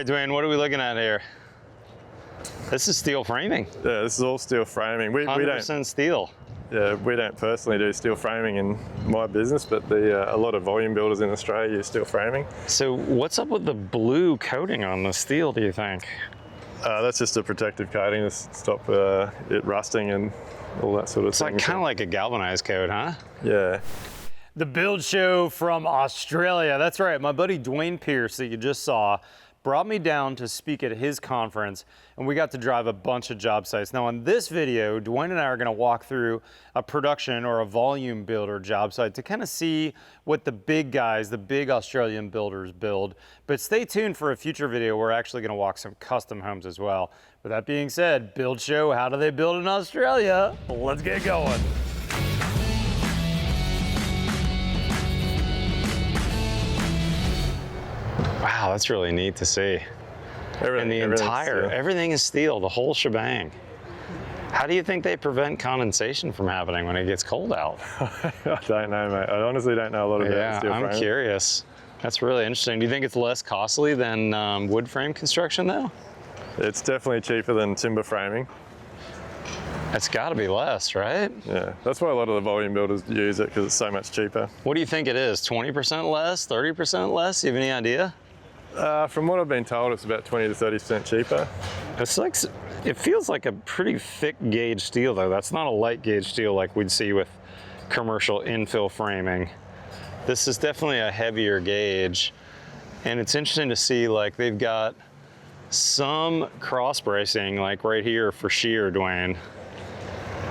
right, Dwayne, what are we looking at here? This is steel framing. Yeah, this is all steel framing. We 100% don't. steel. Yeah, we don't personally do steel framing in my business, but a lot of volume builders in Australia use steel framing. So what's up with the blue coating on the steel, do you think? That's just a protective coating to stop it rusting and all that sort of thing. It's kind of like a galvanized coat, huh? Yeah. The build show from Australia. That's right, my buddy Dwayne Pierce that you just saw brought me down to speak at his conference, and we got to drive a bunch of job sites. Now on this video, Dwayne and I are gonna walk through a production or a volume builder job site to kind of see what the big guys, the big Australian builders build. But stay tuned for a future video. We're actually gonna walk some custom homes as well. With that being said, build show, how do they build in Australia? Let's get going. Wow, that's really neat to see. Everything is steel, the whole shebang. How do you think they prevent condensation from happening when it gets cold out? I don't know, mate. I honestly don't know a lot about steel framing. I'm curious. That's really interesting. Do you think it's less costly than wood frame construction though? It's definitely cheaper than timber framing. It's got to be less, right? Yeah, that's why a lot of the volume builders use it, because it's so much cheaper. What do you think it is? 20% less, 30% less? Do you have any idea? From what I've been told, it's about 20 to 30% cheaper. It's like, it feels like a pretty thick gauge steel though. That's not a light gauge steel like we'd see with commercial infill framing. This is definitely a heavier gauge. And it's interesting to see, like, they've got some cross bracing like right here for shear, Dwayne.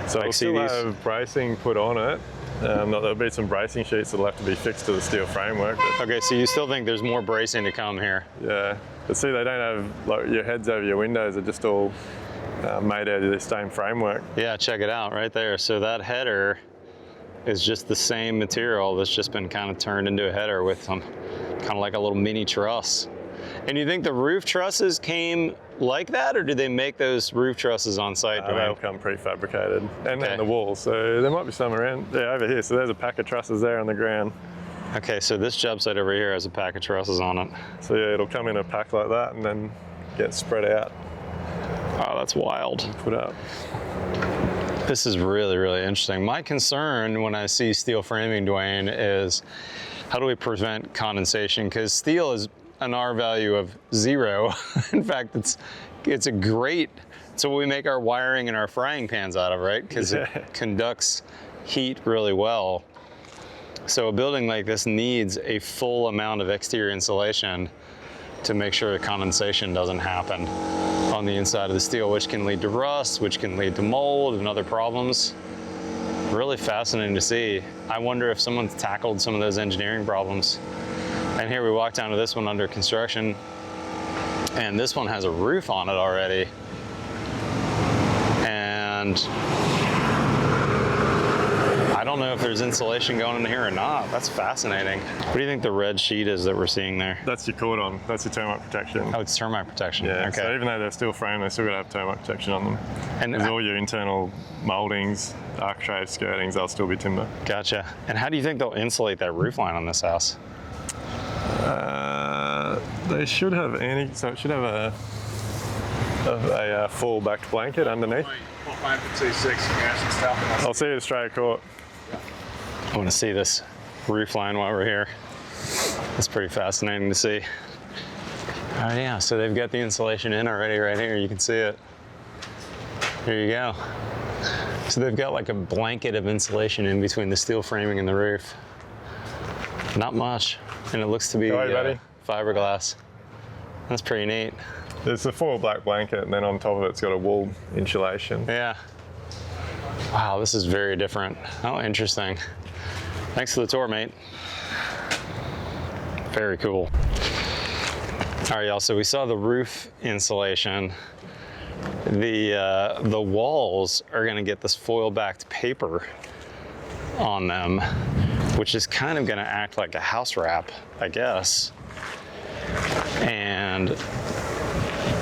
So we'll still have bracing put on it. There'll be some bracing sheets that'll have to be fixed to the steel framework. Okay, so you still think there's more bracing to come here? Yeah, but see, they don't have, like, your heads over your windows are just all made out of the same framework. Yeah, check it out right there. So that header is just the same material that's just been kind of turned into a header with some kind of like a little mini truss. And you think the roof trusses came like that, or did they make those roof trusses on site? They'll come prefabricated, and then the walls. So there might be some around, yeah, over here. So there's a pack of trusses there on the ground. Okay, so this job site over here has a pack of trusses on it. So yeah, it'll come in a pack like that and then get spread out. Wow, that's wild. And put up. This is really, really interesting. My concern when I see steel framing, Dwayne, is how do we prevent condensation? Because steel is an R value of 0. In fact, it's a great, it's what we make our wiring and our frying pans out of, right? Because it conducts heat really well. So a building like this needs a full amount of exterior insulation to make sure that condensation doesn't happen on the inside of the steel, which can lead to rust, which can lead to mold and other problems. Really fascinating to see. I wonder if someone's tackled some of those engineering problems. And here we walk down to this one under construction, and this one has a roof on it already. And I don't know if there's insulation going in here or not. That's fascinating. What do you think the red sheet is that we're seeing there? That's your cordon. That's your termite protection. Oh, it's termite protection. Yeah, okay. So even though they're steel frame, they still got to have termite protection on them. And there's all your internal moldings, architrave skirtings, they'll still be timber. Gotcha. And how do you think they'll insulate that roof line on this house? They should have so it should have a full backed blanket underneath. I'll see you at Australia Court. I want to see this roof line while we're here. It's pretty fascinating to see. Oh yeah, so they've got the insulation in already right here. You can see it. Here you go. So they've got like a blanket of insulation in between the steel framing and the roof. Not much, and it looks to be fiberglass. That's pretty neat. There's a full black blanket, and then on top of it, it's got a wool insulation. Yeah. Wow, this is very different. Oh, interesting. Thanks for the tour, mate. Very cool. All right, y'all, so we saw the roof insulation. The walls are gonna get this foil-backed paper on them, which is kind of gonna act like a house wrap, I guess. And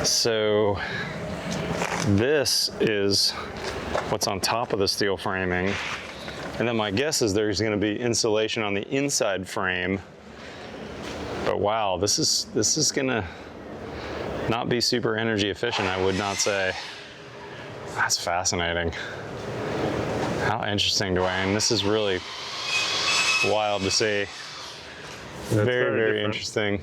so this is what's on top of the steel framing. And then my guess is there's gonna be insulation on the inside frame. But wow, this is gonna not be super energy efficient, I would not say. That's fascinating. How interesting, Dwayne. This is really wild to see. Very interesting.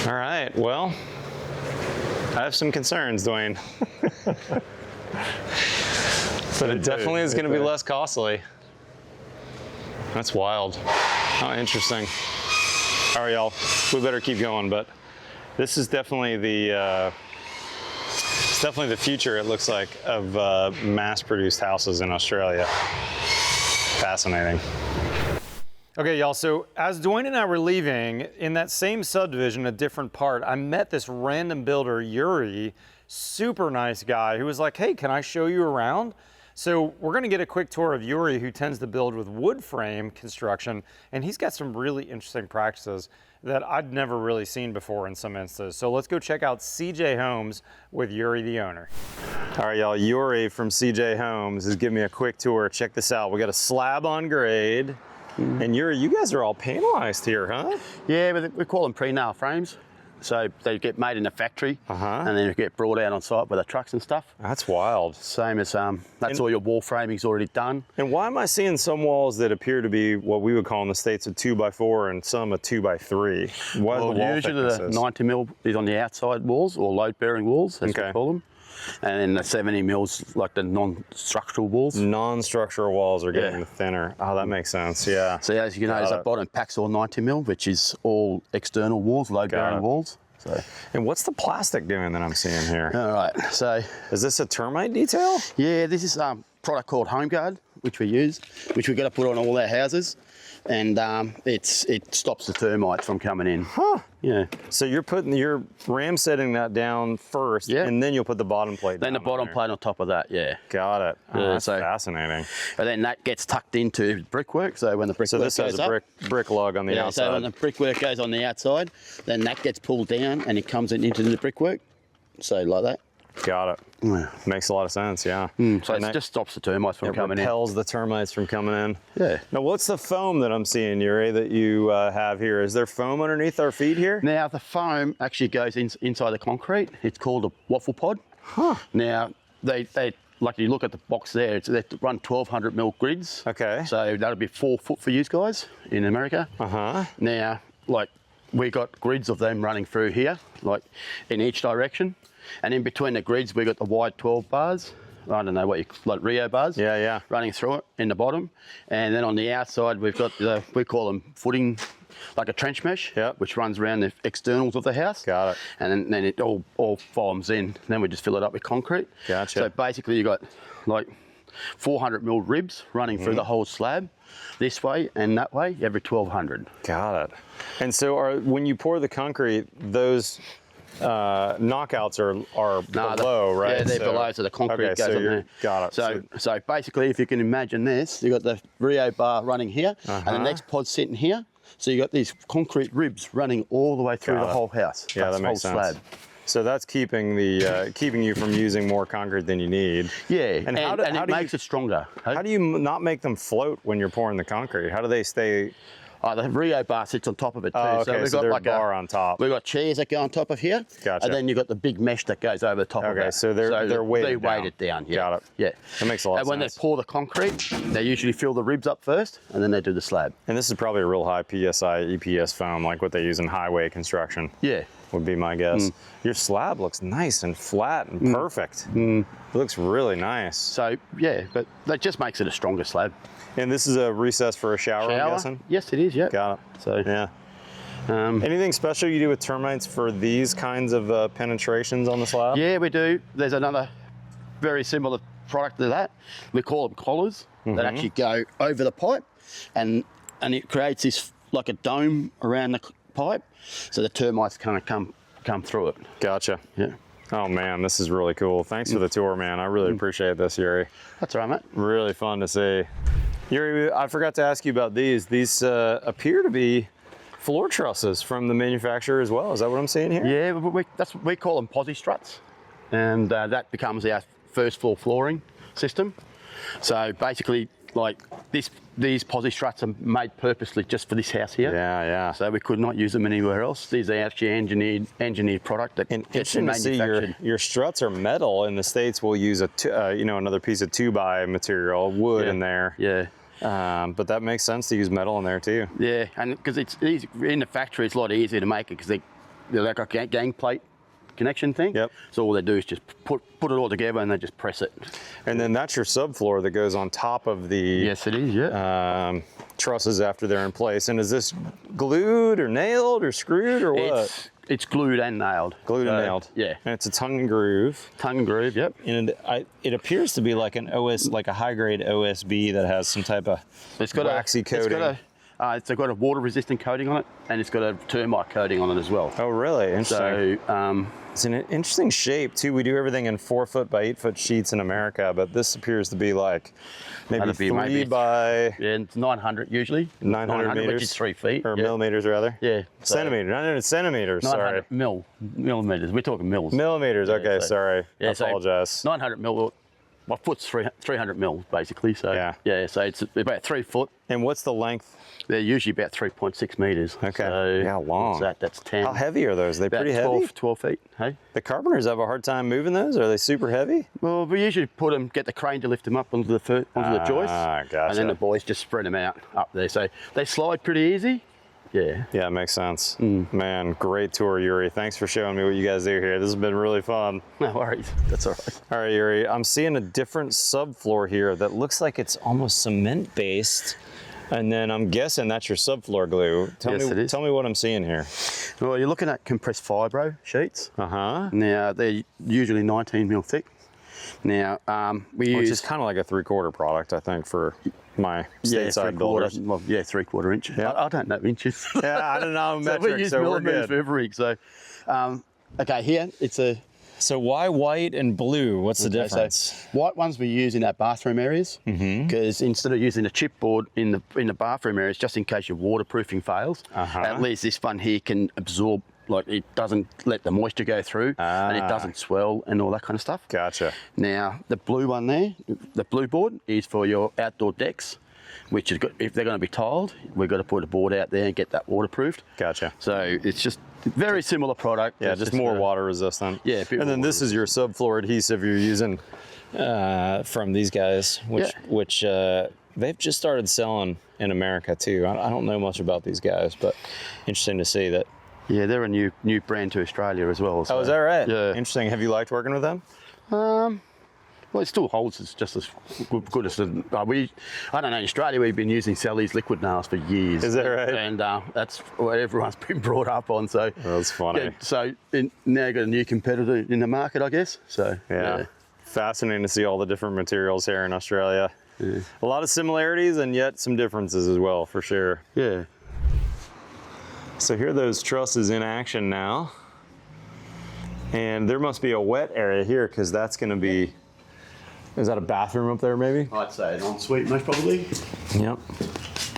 All right, well, I have some concerns, Dwayne. But it definitely is going to be less costly. That's wild. How interesting. All right, y'all, we better keep going, but this is definitely the it's definitely the future, it looks like, of mass-produced houses in Australia. Fascinating. Okay, y'all, so as Dwayne and I were leaving, in that same subdivision, a different part, I met this random builder, Yuri, super nice guy, who was like, hey, can I show you around? So we're gonna get a quick tour of Yuri, who tends to build with wood frame construction, and he's got some really interesting practices that I'd never really seen before in some instances. So let's go check out CJ Homes with Yuri, the owner. All right, y'all, Yuri from CJ Homes is giving me a quick tour. Check this out. We got a slab on grade. And Yuri, you guys are all panelized here, huh? Yeah, but we call them pre-nail frames. So they get made in a factory and then they get brought out on site with the trucks and stuff. That's wild. Same as, that's all your wall framing's already done. And why am I seeing some walls that appear to be what we would call in the States a 2x4 and some a 2x3? What Well, the wall usually the thicknesses? 90 mil is on the outside walls, or load-bearing walls, as we call them. And then the 70 mils, like the non-structural walls. Non-structural walls are getting thinner. Oh, that makes sense, yeah. So as you can notice, that bottom pack's all 90 mil, which is all external walls, load-bearing walls. So. And what's the plastic doing that I'm seeing here? All right, so. Is this a termite detail? Yeah, this is a product called Home Guard, which we use, which we've got to put on all our houses. And it stops the termites from coming in. Huh. Yeah. So you're ram setting that down first, and then you'll put the bottom plate down. Then the bottom plate on top of that, yeah. Got it. Oh, that's fascinating. And then that gets tucked into brickwork. So when the brickwork goes up. So this has a brick lug on the outside. So when the brickwork goes on the outside, then that gets pulled down and it comes into the brickwork. So like that. Got it. Makes a lot of sense, yeah. So it just stops the termites from coming in. It repels the termites from coming in. Yeah. Now, what's the foam that I'm seeing, Yuri, that you have here? Is there foam underneath our feet here? Now, the foam actually goes inside the concrete. It's called a waffle pod. Huh. Now, they like you look at the box there, they run 1200 mil grids. Okay. So that'll be 4 foot for you guys in America. Now, like, we got grids of them running through here, like in each direction. And in between the grids, we got the wide 12 bars. I don't know what like Rio bars. Yeah. Running through it in the bottom. And then on the outside, we've got we call them footing, like a trench mesh, which runs around the externals of the house. Got it. And then it all forms in. Then we just fill it up with concrete. Gotcha. So basically you got like 400 mil ribs running through the whole slab, this way and that way, every 1200. Got it. And so when you pour the concrete, those knockouts are below, right? Yeah, they're below, so the concrete goes on there. Got it. So basically, if you can imagine this, you got the Rio bar running here, and the next pod's sitting here. So you got these concrete ribs running all the way through the whole house. Yeah, that makes sense. Slab. So that's keeping you from using more concrete than you need. Yeah, and it makes it stronger. How do you not make them float when you're pouring the concrete? How do they stay? The Rio bar sits on top of it too. Oh, okay. So we've got like a bar on top. We've got chairs that go on top of here. Gotcha. And then you've got the big mesh that goes over the top of it. Okay, so they're weighted down. Yeah. Got it. Yeah. That makes a lot of sense. And when they pour the concrete, they usually fill the ribs up first, and then they do the slab. And this is probably a real high PSI, EPS foam, like what they use in highway construction. Yeah. Would be my guess. Your slab looks nice and flat and perfect. It looks really nice. So, yeah, but that just makes it a stronger slab. And this is a recess for a shower, I'm guessing? Yes, it is, yeah. Got it. So, yeah. Anything special you do with termites for these kinds of penetrations on the slab? Yeah, we do. There's another very similar product to that. We call them collars that actually go over the pipe, and it creates this like a dome around the pipe, so the termites kind of come through it. Gotcha. Yeah. Oh man, this is really cool. Thanks for the tour, man. I really appreciate this, Yuri. That's all right, mate. Really fun to see. Yuri, I forgot to ask you about these. These appear to be floor trusses from the manufacturer as well. Is that what I'm seeing here? Yeah, we call them posi struts, and that becomes our first floor flooring system. So basically, like these posi struts are made purposely just for this house here. Yeah, yeah. So we could not use them anywhere else. These are actually engineered product that And gets interesting to see manufactured. your struts are metal. In the States, we'll use another piece of 2x material, wood in there. Yeah. But that makes sense to use metal in there too. Yeah, and because it's easy in the factory, it's a lot easier to make it because they're like a gang plate connection thing. Yep. So all they do is just put it all together and they just press it. And then that's your subfloor that goes on top of the Yes, it is. Yeah. trusses after they're in place. And is this glued or nailed or screwed or what? It's glued and nailed. Glued and nailed. Yeah. And it's a tongue and groove. Tongue and groove. Yep. And it appears to be like like a high grade OSB that has some type of waxy coating. It's got a water resistant coating on it, and it's got a termite coating on it as well. Oh, really? Interesting. So it's an interesting shape too. We do everything in 4 foot by 8 foot sheets in America, but this appears to be like maybe 3 by it's 900 usually. 900 meters, which is 3 feet, or millimeters rather. Yeah, centimeters. 900 centimeters. Sorry. Millimeters. We're talking mils. Millimeters. Okay, sorry. I apologize. So 900 mil. My foot's 300 mil basically. So yeah. So it's about 3 foot. And what's the length? They're usually about 3.6 meters. Okay. So yeah, long. That's 10. How heavy are those? Are they about pretty 12, heavy? 12 feet. Hey. The carpenters have a hard time moving those. Are they super heavy? Well, we usually get the crane to lift them up onto the joist. Gotcha. And then the boys just spread them out up there. So they slide pretty easy. Yeah. Yeah, it makes sense. Man, great tour, Yuri. Thanks for showing me what you guys do here. This has been really fun. No worries. That's all right. All right, Yuri. I'm seeing a different subfloor here that looks like it's almost cement based. And then I'm guessing that's your subfloor glue. Tell me what I'm seeing here. Well, you're looking at compressed fibro sheets. Uh-huh. Now, they're usually 19 mil thick. Now, Which is kind of like a 3/4 product, I think, for my stateside builders. Well, yeah, 3/4 inch. Yeah. I don't know inches. Yeah, I don't know So we metrics, use so we're millimeters good. for everything. So, okay, here it's a. So why white and blue? What's the difference? So white ones we use in our bathroom areas because instead of using a chipboard in the bathroom areas, just in case your waterproofing fails, at least this one here can absorb. Like it doesn't let the moisture go through and it doesn't swell and all that kind of stuff. Gotcha. Now the blue one there, the blue board is for your outdoor decks, which is good. If they're going to be tiled, we've got to put a board out there and get that waterproofed. Gotcha. So it's just very similar product. Yeah, it's just more water resistant. Yeah. And then this is your subfloor adhesive you're using from these guys, which they've just started selling in America too. I don't know much about these guys, but interesting to see that. Yeah, they're a new brand to Australia as well. So. Oh, is that right? Yeah. Interesting. Have you liked working with them? Well, it still holds. It's just as good as I don't know. In Australia, we've been using Sally's liquid nails for years. Is that right? And that's what everyone's been brought up on. So That's funny. Yeah, so now got a new competitor in the market, I guess. So Yeah. Fascinating to see all the different materials here in Australia. Yeah. A lot of similarities and yet some differences as well, for sure. Yeah. So here are those trusses in action now. And there must be a wet area here because that's going to be, is that a bathroom up there maybe? I'd say an ensuite most probably. Yep.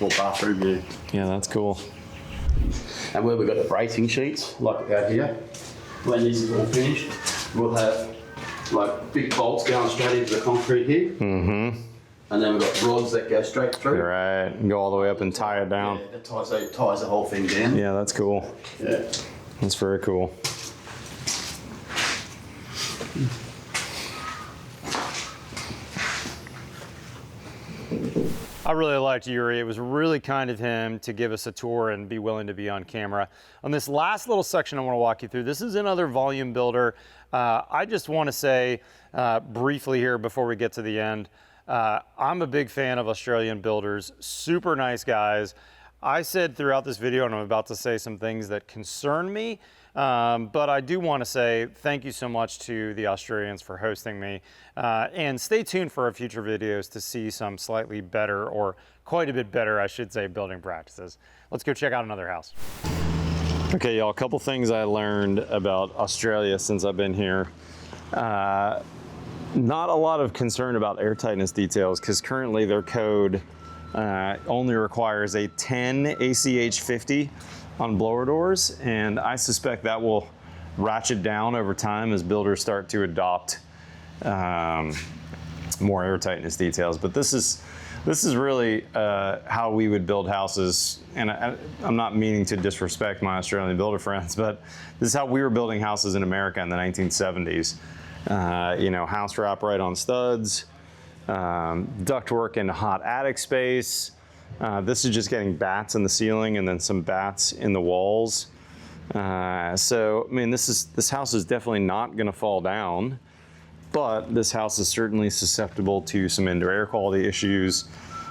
Or bathroom, yeah. Yeah, that's cool. And where we've got the bracing sheets, like out here, when this is all finished, we'll have like big bolts going straight into the concrete here. Mm-hmm. And then we've got rods that go straight through. Right, and go all the way up and tie it down. Yeah, that ties the whole thing down. Yeah, that's cool. Yeah. That's very cool. I really liked Yuri. It was really kind of him to give us a tour and be willing to be on camera. On this last little section I want to walk you through, this is another volume builder. I just want to say briefly here before we get to the end, I'm a big fan of Australian builders, super nice guys. I said throughout this video, and I'm about to say some things that concern me, but I do want to say thank you so much to the Australians for hosting me. And stay tuned for our future videos to see some slightly better, or quite a bit better, I should say, building practices. Let's go check out another house. Okay, y'all, a couple things I learned about Australia since I've been here. Not a lot of concern about air tightness details because currently their code only requires a 10 ACH 50 on blower doors, and I suspect that will ratchet down over time as builders start to adopt more air tightness details. But this is This is really how we would build houses, and I'm not meaning to disrespect my Australian builder friends, but this is how we were building houses in America in the 1970s. You know, house wrap right on studs, ductwork in hot attic space. This is just getting bats in the ceiling and then some bats in the walls. So, I mean, this house is definitely not going to fall down, but this house is certainly susceptible to some indoor air quality issues,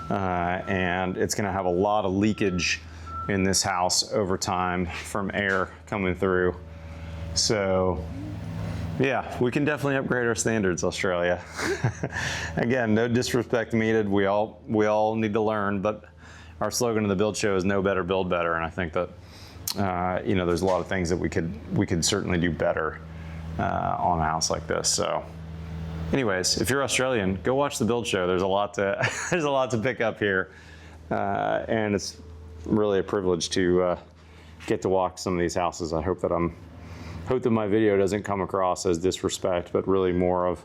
and it's going to have a lot of leakage in this house over time from air coming through. So, yeah, we can definitely upgrade our standards, Australia. Again, no disrespect needed. We all need to learn, but our slogan of the build show is "No better, build better," and I think that you know, there's a lot of things that we could certainly do better on a house like this. So, anyways, if you're Australian, go watch the build show. There's a lot to pick up here, and it's really a privilege to get to walk some of these houses. I hope that my video doesn't come across as disrespect, but really more of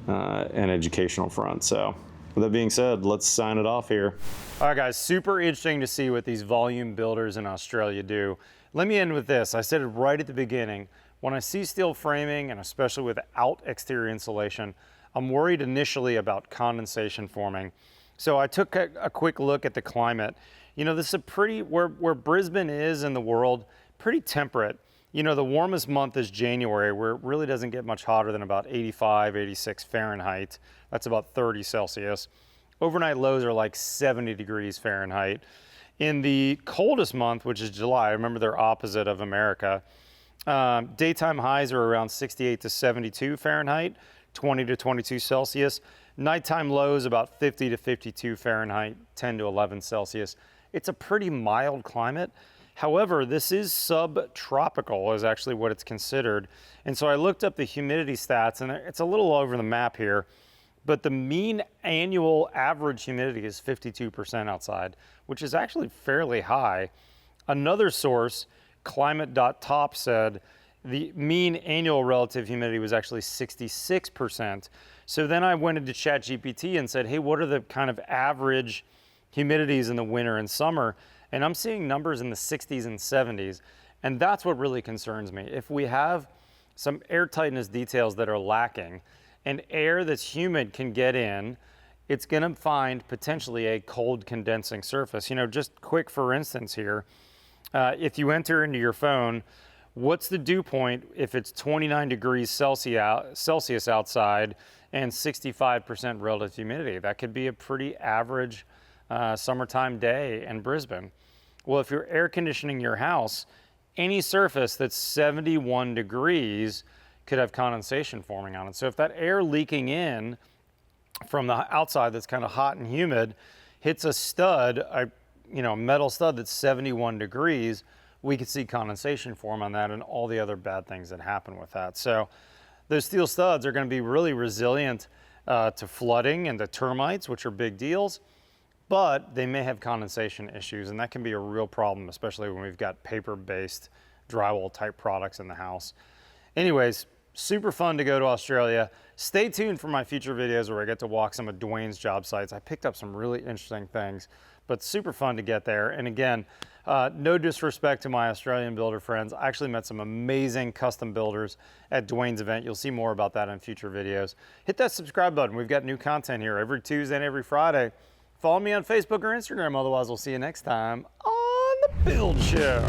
an educational front. So, with that being said, let's sign it off here. All right, guys, super interesting to see what these volume builders in Australia do. Let me end with this. I said it right at the beginning. When I see steel framing, and especially without exterior insulation, I'm worried initially about condensation forming. So I took a quick look at the climate. You know, this is a pretty, where Brisbane is in the world, pretty temperate. You know, the warmest month is January, where it really doesn't get much hotter than about 85, 86 Fahrenheit. That's about 30 Celsius. Overnight lows are like 70 degrees Fahrenheit. In the coldest month, which is July, remember they're opposite of America, daytime highs are around 68 to 72 Fahrenheit, 20 to 22 Celsius. Nighttime lows about 50 to 52 Fahrenheit, 10 to 11 Celsius. It's a pretty mild climate. However, this is subtropical is actually what it's considered. And so I looked up the humidity stats, and it's a little all over the map here, but the mean annual average humidity is 52% outside, which is actually fairly high. Another source, climate.top, said the mean annual relative humidity was actually 66%. So then I went into ChatGPT and said, hey, what are the kind of average humidities in the winter and summer? And I'm seeing numbers in the 60s and 70s. And that's what really concerns me. If we have some air tightness details that are lacking and air that's humid can get in, it's going to find potentially a cold condensing surface. You know, just quick for instance here, if you enter into your phone, what's the dew point if it's 29 degrees Celsius outside and 65% relative humidity? That could be a pretty average summertime day in Brisbane. Well, if you're air conditioning your house, any surface that's 71 degrees could have condensation forming on it. So if that air leaking in from the outside that's kind of hot and humid hits a stud, a metal stud that's 71 degrees, we could see condensation form on that and all the other bad things that happen with that. So those steel studs are going to be really resilient to flooding and to termites, which are big deals. But they may have condensation issues, and that can be a real problem, especially when we've got paper-based drywall type products in the house. Anyways, super fun to go to Australia. Stay tuned for my future videos where I get to walk some of Dwayne's job sites. I picked up some really interesting things, but super fun to get there. And again, no disrespect to my Australian builder friends. I actually met some amazing custom builders at Dwayne's event. You'll see more about that in future videos. Hit that subscribe button. We've got new content here every Tuesday and every Friday. Follow me on Facebook or Instagram. Otherwise, we'll see you next time on The Build Show.